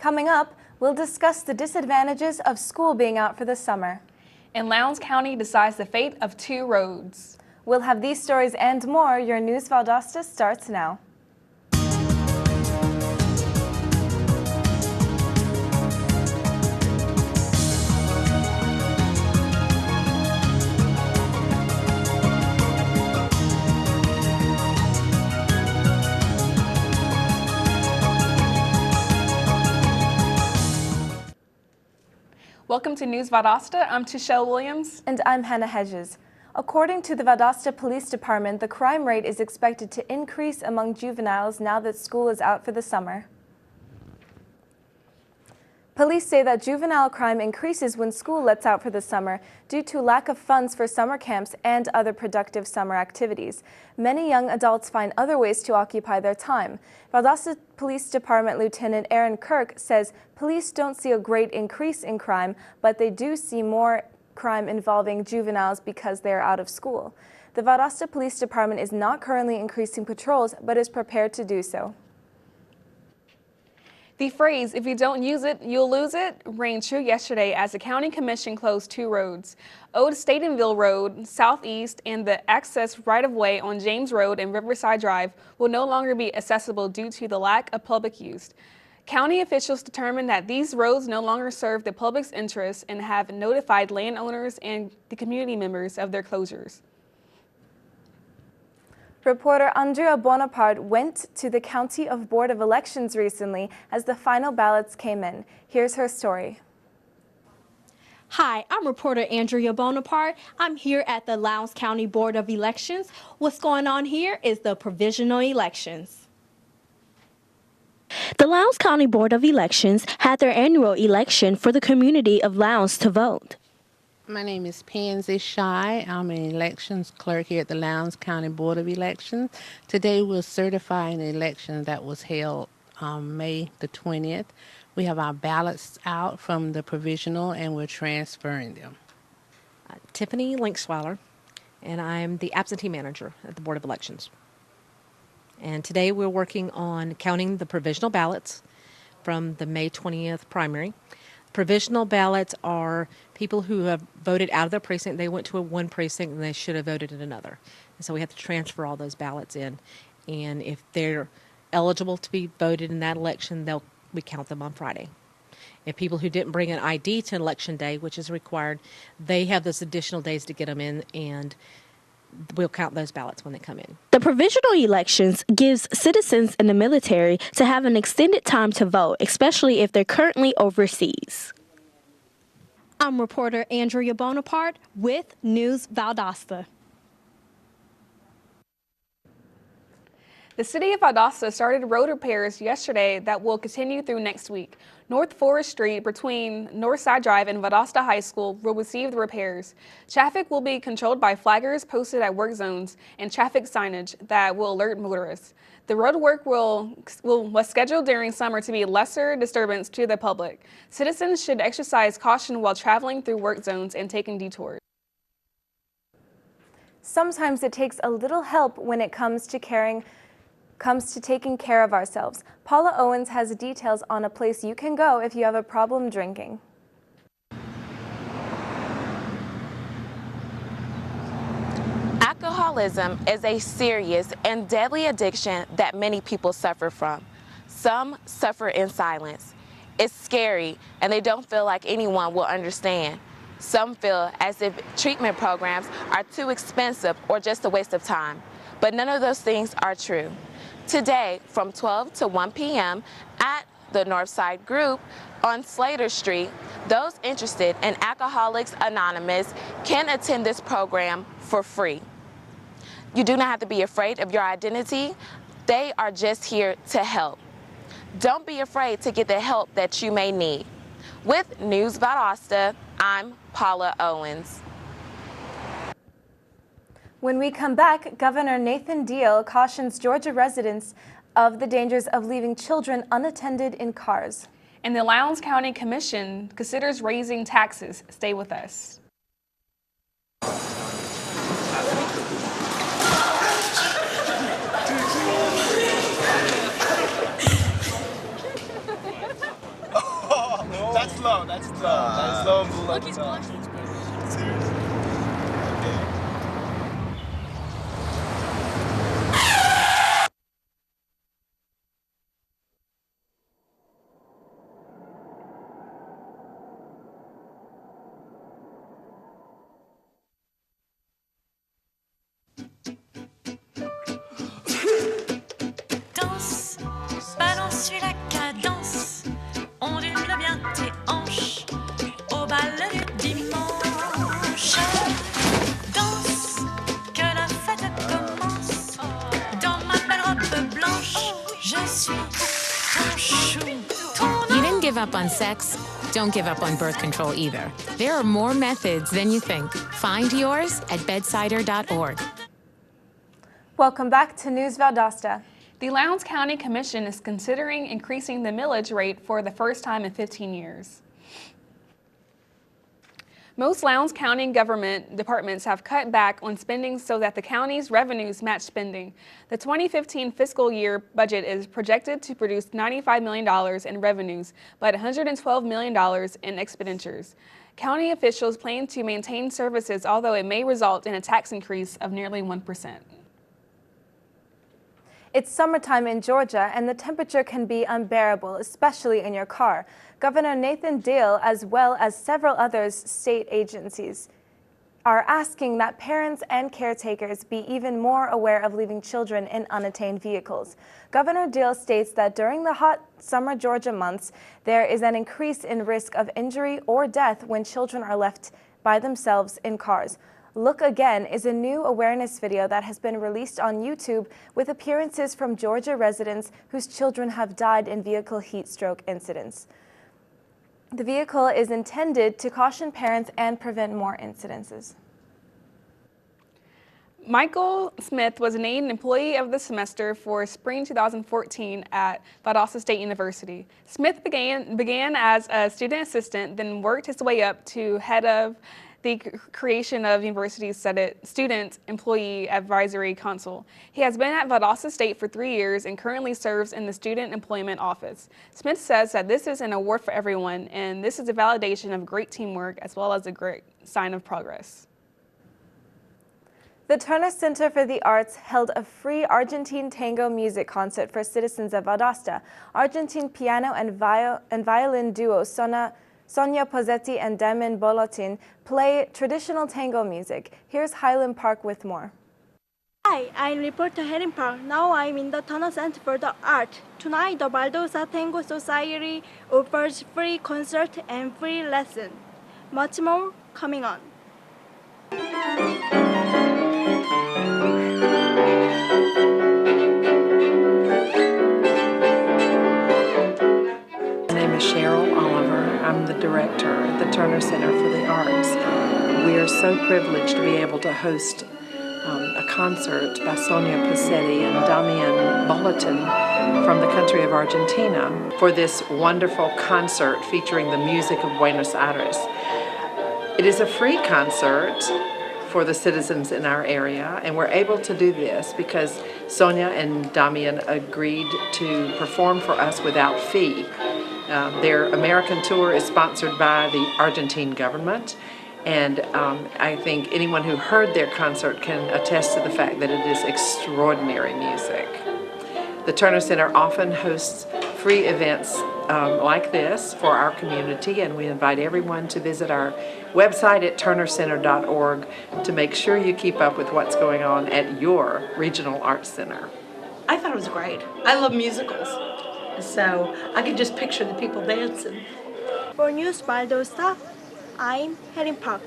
Coming up, we'll discuss the disadvantages of school being out for the summer. And Lowndes County decides the fate of 2 roads. We'll have these stories and more. Your News Valdosta starts now. Welcome to News Valdosta. I'm Tishelle Williams. And I'm Hannah Hedges. According to the Valdosta Police Department, the crime rate is expected to increase among juveniles now that school is out for the summer. Police say that juvenile crime increases when school lets out for the summer due to lack of funds for summer camps and other productive summer activities. Many young adults find other ways to occupy their time. Valdosta Police Department Lieutenant Aaron Kirk says police don't see a great increase in crime, but they do see more crime involving juveniles because they are out of school. The Valdosta Police Department is not currently increasing patrols, but is prepared to do so. The phrase, "if you don't use it, you'll lose it," rang true yesterday as the County Commission closed 2 roads. Old Statenville Road, southeast, and the access right-of-way on James Road and Riverside Drive will no longer be accessible due to the lack of public use. County officials determined that these roads no longer serve the public's interests and have notified landowners and the community members of their closures. Reporter Andrea Bonaparte went to the County Board of Elections recently as the final ballots came in. Here's her story. Hi, I'm reporter Andrea Bonaparte. I'm here at the Lowndes County Board of Elections. What's going on here is the provisional elections. The Lowndes County Board of Elections had their annual election for the community of Lowndes to vote. My name is Pansy Shy. I'm an elections clerk here at the Lowndes County Board of Elections. Today we're certifying the election that was held May the 20th. We have our ballots out from the provisional and we're transferring them. Tiffany Linksweiler, and I'm the absentee manager at the Board of Elections. And today we're working on counting the provisional ballots from the May 20th primary. Provisional ballots are people who have voted out of their precinct. They went to one precinct and they should have voted in another. And so we have to transfer all those ballots in. And if they're eligible to be voted in that election, we count them on Friday. If people who didn't bring an ID to election day, which is required, they have those additional days to get them in, and we'll count those ballots when they come in. The provisional elections gives citizens in the military to have an extended time to vote, especially if they're currently overseas. I'm reporter Andrea Bonaparte with News Valdosta. The City of Valdosta started road repairs yesterday that will continue through next week. North Forest Street between Northside Drive and Valdosta High School will receive the repairs. Traffic will be controlled by flaggers posted at work zones and traffic signage that will alert motorists. The road work was scheduled during summer to be lesser disturbance to the public. Citizens should exercise caution while traveling through work zones and taking detours. Sometimes it takes a little help when it comes to taking care of ourselves. Paula Owens has details on a place you can go if you have a problem drinking. Alcoholism is a serious and deadly addiction that many people suffer from. Some suffer in silence. It's scary and they don't feel like anyone will understand. Some feel as if treatment programs are too expensive or just a waste of time. But none of those things are true. Today, from 12 to 1 p.m. at the Northside Group on Slater Street, those interested in Alcoholics Anonymous can attend this program for free. You do not have to be afraid of your identity. They are just here to help. Don't be afraid to get the help that you may need. With News Valdosta, I'm Paula Owens. When we come back, Governor Nathan Deal cautions Georgia residents of the dangers of leaving children unattended in cars. And the Lowndes County Commission considers raising taxes. Stay with us. love the Leviton. Seriously. Danse, balance la cadence, ondule bien tes hanches au bal du dimanche. Danse, que la fête commence. Dans ma belle robe blanche, je suis ton chou. You didn't give up on sex. Don't give up on birth control either. There are more methods than you think. Find yours at bedsider.org. Welcome back to News Valdosta. The Lowndes County Commission is considering increasing the millage rate for the first time in 15 years. Most Lowndes County government departments have cut back on spending so that the county's revenues match spending. The 2015 fiscal year budget is projected to produce $95 million in revenues, but $112 million in expenditures. County officials plan to maintain services, although it may result in a tax increase of nearly 1%. It's summertime in Georgia, and the temperature can be unbearable, especially in your car. Governor Nathan Deal, as well as several other state agencies, are asking that parents and caretakers be even more aware of leaving children in unattained vehicles. Governor Deal states that during the hot summer Georgia months, there is an increase in risk of injury or death when children are left by themselves in cars. Look Again is a new awareness video that has been released on YouTube with appearances from Georgia residents whose children have died in vehicle heat stroke incidents. The vehicle is intended to caution parents and prevent more incidences. Michael Smith was named Employee of the Semester for spring 2014 at Valdosta State University. Smith began as a student assistant, then worked his way up to head of the creation of University Student Employee Advisory Council. He has been at Valdosta State for 3 years and currently serves in the Student Employment Office. Smith says that this is an award for everyone, and this is a validation of great teamwork as well as a great sign of progress. The Turner Center for the Arts held a free Argentine tango music concert for citizens of Valdosta. Argentine piano and violin duo Sonia Pozzetti and Damien Bolotin play traditional tango music. Here's Highland Park with more. Hi, I'm reporter Helen Park. Now I'm in the Turner Center for the Art. Tonight, the Valdosta Tango Society offers free concert and free lesson. Much more coming on. I'm the director at the Turner Center for the Arts. We are so privileged to be able to host a concert by Sonia Pozzetti and Damien Bolotin from the country of Argentina for this wonderful concert featuring the music of Buenos Aires. It is a free concert for the citizens in our area, and we're able to do this because Sonia and Damien agreed to perform for us without fee. Their American tour is sponsored by the Argentine government, and I think anyone who heard their concert can attest to the fact that it is extraordinary music. The Turner Center often hosts free events like this for our community, and we invite everyone to visit our website at turnercenter.org to make sure you keep up with what's going on at your regional arts center. I thought it was great. I love musicals, so I could just picture the people dancing. For News Valdosta, I'm Helen Park.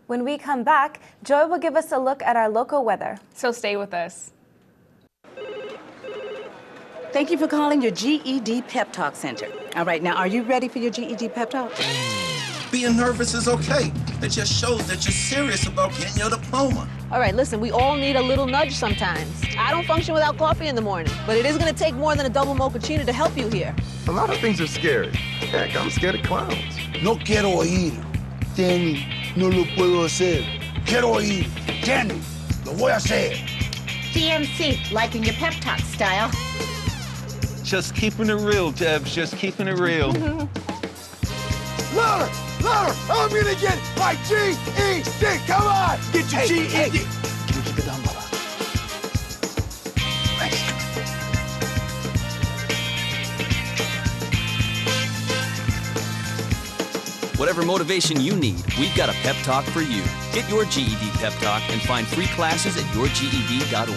When we come back, Joy will give us a look at our local weather. So stay with us. Thank you for calling your GED Pep Talk Center. All right, now, are you ready for your GED Pep Talk? Being nervous is okay. It just shows that you're serious about getting your diploma. All right, listen, we all need a little nudge sometimes. I don't function without coffee in the morning, but it is going to take more than a double mochaccino to help you here. A lot of things are scary. Heck, I'm scared of clowns. No quiero ir. Danny, no lo puedo hacer. Quiero ir. Danny, lo voy a hacer. DMC, liking your pep talk style. Just keeping it real, Debs, just keeping it real. louder, louder. I'm gonna get my GED. Come on. Get your GED. Whatever motivation you need, we've got a pep talk for you. Get your GED pep talk and find free classes at yourged.org.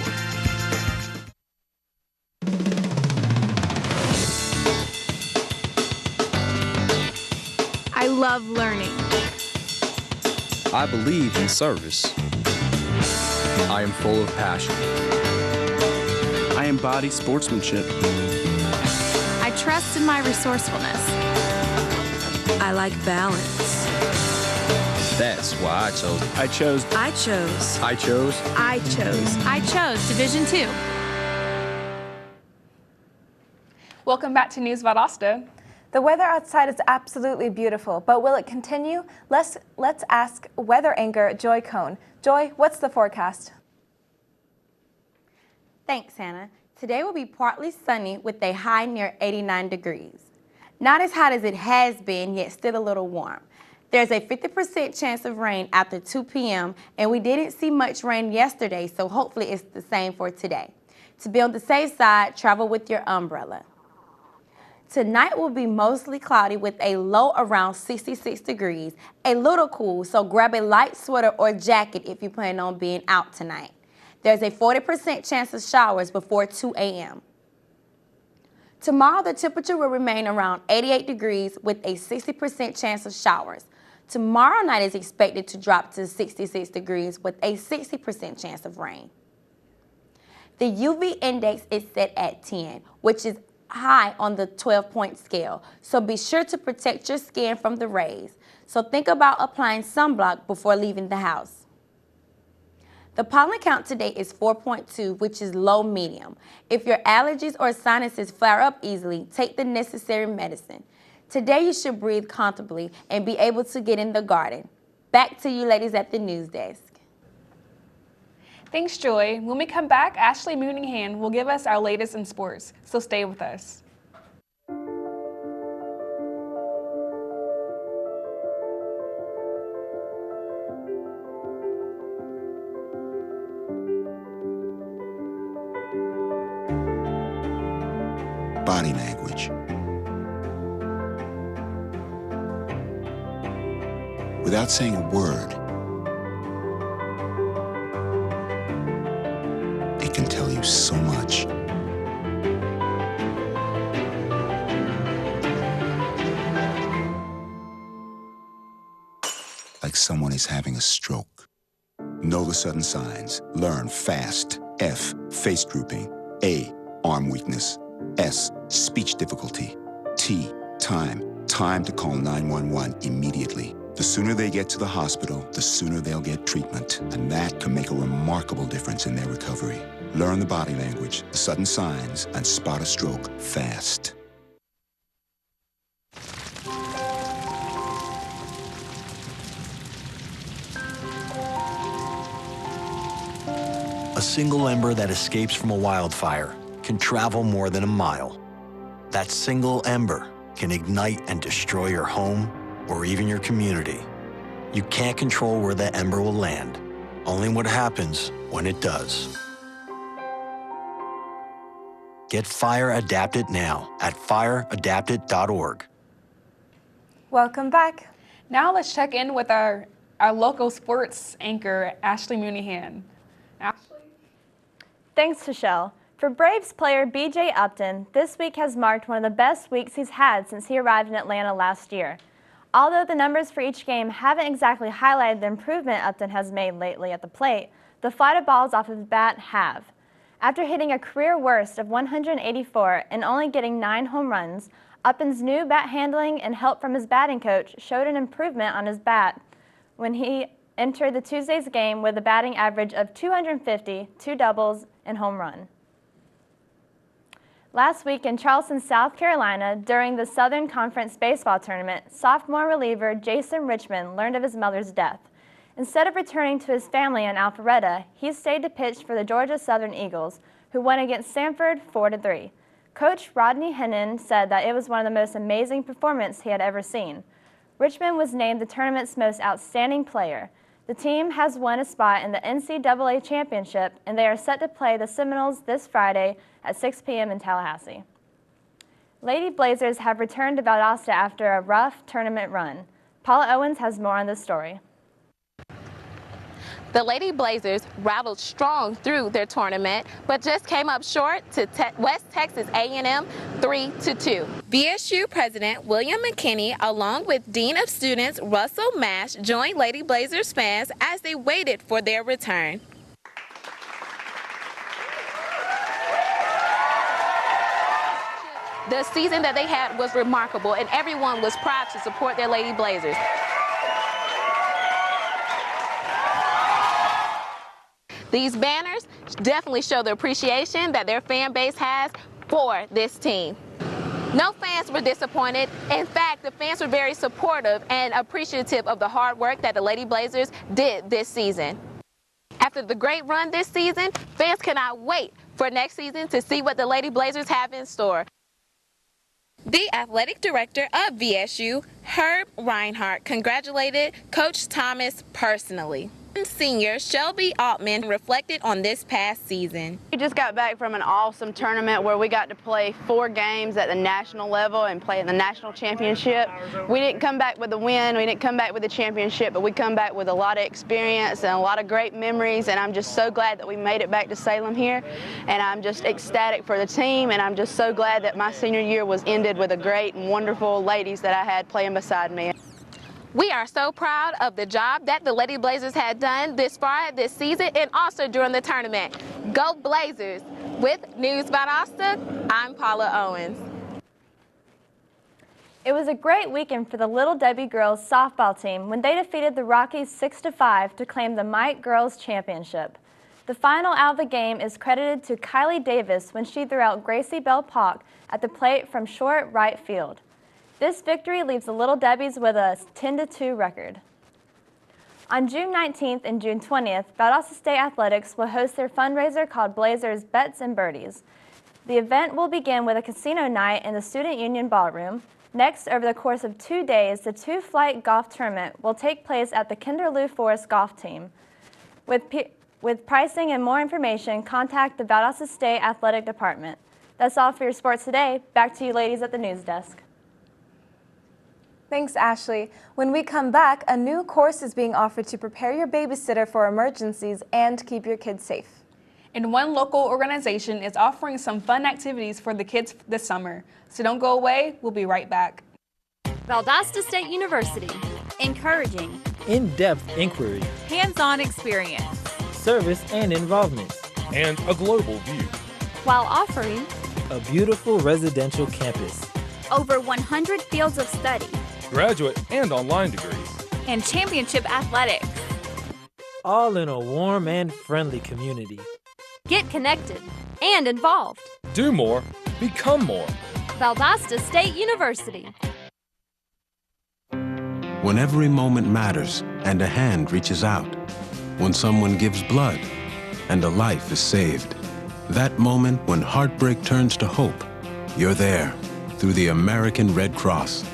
I love learning. I believe in service. I am full of passion. I embody sportsmanship. I trust in my resourcefulness. I like balance. That's why I chose Division II. Welcome back to News Valdosta. The weather outside is absolutely beautiful, but will it continue? Let's ask weather anchor Joy Cohn. Joy, what's the forecast? Thanks, Hannah. Today will be partly sunny with a high near 89 degrees. Not as hot as it has been, yet still a little warm. There's a 50% chance of rain after 2 p.m., and we didn't see much rain yesterday, so hopefully it's the same for today. To be on the safe side, travel with your umbrella. Tonight will be mostly cloudy with a low around 66 degrees, a little cool, so grab a light sweater or jacket if you plan on being out tonight. There's a 40% chance of showers before 2 a.m. Tomorrow, the temperature will remain around 88 degrees with a 60% chance of showers. Tomorrow night is expected to drop to 66 degrees with a 60% chance of rain. The UV index is set at 10, which is high on the 12-point scale, so be sure to protect your skin from the rays. So think about applying sunblock before leaving the house. The pollen count today is 4.2, which is low medium. If your allergies or sinuses flare up easily, take the necessary medicine. Today you should breathe comfortably and be able to get in the garden. Back to you ladies at the news desk. Thanks, Joy. When we come back, Ashley Mooneyhan will give us our latest in sports, so stay with us. Body language. Without saying a word, it can tell you so much. Like someone is having a stroke. Know the sudden signs. Learn fast. F, face drooping. A, arm weakness. S, speech difficulty. T, time. Time to call 911 immediately. The sooner they get to the hospital, the sooner they'll get treatment. And that can make a remarkable difference in their recovery. Learn the body language, the sudden signs, and spot a stroke fast. A single ember that escapes from a wildfire can travel more than a mile. That single ember can ignite and destroy your home or even your community. You can't control where that ember will land, only what happens when it does. Get Fire Adapted now at fireadapted.org. Welcome back. Now let's check in with our local sports anchor, Ashley Mooneyhan. Ashley? Thanks, Michelle. For Braves player B.J. Upton, this week has marked one of the best weeks he's had since he arrived in Atlanta last year. Although the numbers for each game haven't exactly highlighted the improvement Upton has made lately at the plate, the flight of balls off his bat have. After hitting a career worst of 184 and only getting 9 home runs, Upton's new bat handling and help from his batting coach showed an improvement on his bat when he entered the Tuesday's game with a batting average of 250, 2 doubles, and home run. Last week in Charleston, South Carolina, during the Southern Conference baseball tournament, sophomore reliever Jason Richmond learned of his mother's death. Instead of returning to his family in Alpharetta, he stayed to pitch for the Georgia Southern Eagles, who won against Samford 4-3. Coach Rodney Hennon said that it was one of the most amazing performances he had ever seen. Richmond was named the tournament's most outstanding player. The team has won a spot in the NCAA championship, and they are set to play the Seminoles this Friday at 6 p.m. in Tallahassee. Lady Blazers have returned to Valdosta after a rough tournament run. Paula Owens has more on this story. The Lady Blazers rattled strong through their tournament, but just came up short to West Texas A&M 3-2. VSU President William McKinney, along with Dean of Students Russell Mash, joined Lady Blazers fans as they waited for their return. The season that they had was remarkable, and everyone was proud to support their Lady Blazers. These banners definitely show the appreciation that their fan base has for this team. No fans were disappointed. In fact, the fans were very supportive and appreciative of the hard work that the Lady Blazers did this season. After the great run this season, fans cannot wait for next season to see what the Lady Blazers have in store. The athletic director of VSU, Herb Reinhardt, congratulated Coach Thomas personally. Senior Shelby Altman reflected on this past season. We just got back from an awesome tournament where we got to play 4 games at the national level and play in the national championship. We didn't come back with a win, we didn't come back with a championship, but we come back with a lot of experience and a lot of great memories, and I'm just so glad that we made it back to Salem here, and I'm just ecstatic for the team, and I'm just so glad that my senior year was ended with a great and wonderful ladies that I had playing beside me. We are so proud of the job that the Lady Blazers had done this far this season and also during the tournament. Go Blazers! With News Valdosta, I'm Paula Owens. It was a great weekend for the Little Debbie girls softball team when they defeated the Rockies 6-5 to claim the Mike Girls Championship. The final out of the game is credited to Kylie Davis when she threw out Gracie Bell Pock at the plate from short right field. This victory leaves the Little Debbies with a 10-2 record. On June 19th and June 20th, Valdosta State Athletics will host their fundraiser called Blazers Bets and Birdies. The event will begin with a casino night in the Student Union Ballroom. Next, over the course of 2 days, the 2-flight golf tournament will take place at the Kinderloo Forest Golf Team. With pricing and more information, contact the Valdosta State Athletic Department. That's all for your sports today. Back to you ladies at the news desk. Thanks, Ashley. When we come back, a new course is being offered to prepare your babysitter for emergencies and keep your kids safe. And one local organization is offering some fun activities for the kids this summer. So don't go away, we'll be right back. Valdosta State University. Encouraging. In-depth inquiry. Hands-on experience. Service and involvement. And a global view. While offering a beautiful residential campus. Over 100 fields of study. Graduate and online degrees. And championship athletics. All in a warm and friendly community. Get connected and involved. Do more, become more. Valdosta State University. When every moment matters and a hand reaches out. When someone gives blood and a life is saved. That moment when heartbreak turns to hope. You're there through the American Red Cross.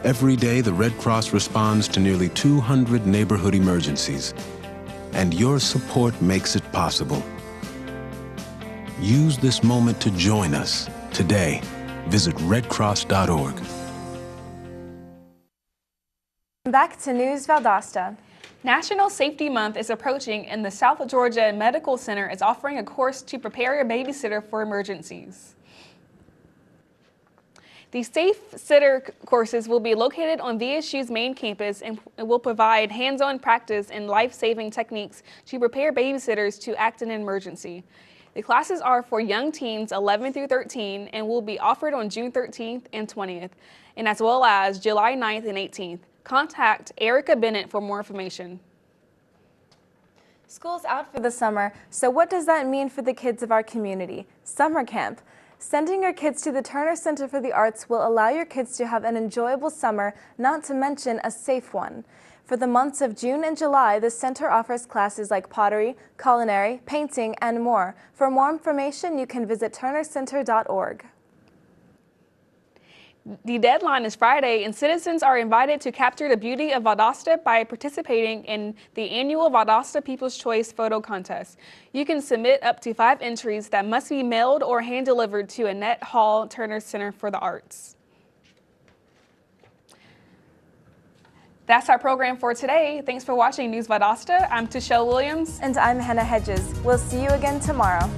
Every day, the Red Cross responds to nearly 200 neighborhood emergencies. And your support makes it possible. Use this moment to join us. Today, visit redcross.org. Back to News Valdosta. National Safety Month is approaching, and the South Georgia Medical Center is offering a course to prepare your babysitter for emergencies. These Safe Sitter courses will be located on VSU's main campus and will provide hands-on practice in life-saving techniques to prepare babysitters to act in an emergency. The classes are for young teens 11 through 13 and will be offered on June 13th and 20th, and as well as July 9th and 18th. Contact Erica Bennett for more information. School's out for the summer, so what does that mean for the kids of our community? Summer camp. Sending your kids to the Turner Center for the Arts will allow your kids to have an enjoyable summer, not to mention a safe one. For the months of June and July, the center offers classes like pottery, culinary, painting, and more. For more information, you can visit turnercenter.org. The deadline is Friday, and citizens are invited to capture the beauty of Valdosta by participating in the annual Valdosta People's Choice Photo Contest. You can submit up to 5 entries that must be mailed or hand-delivered to Annette Hall Turner Center for the Arts. That's our program for today. Thanks for watching News Valdosta. I'm Tashelle Williams. And I'm Hannah Hedges. We'll see you again tomorrow.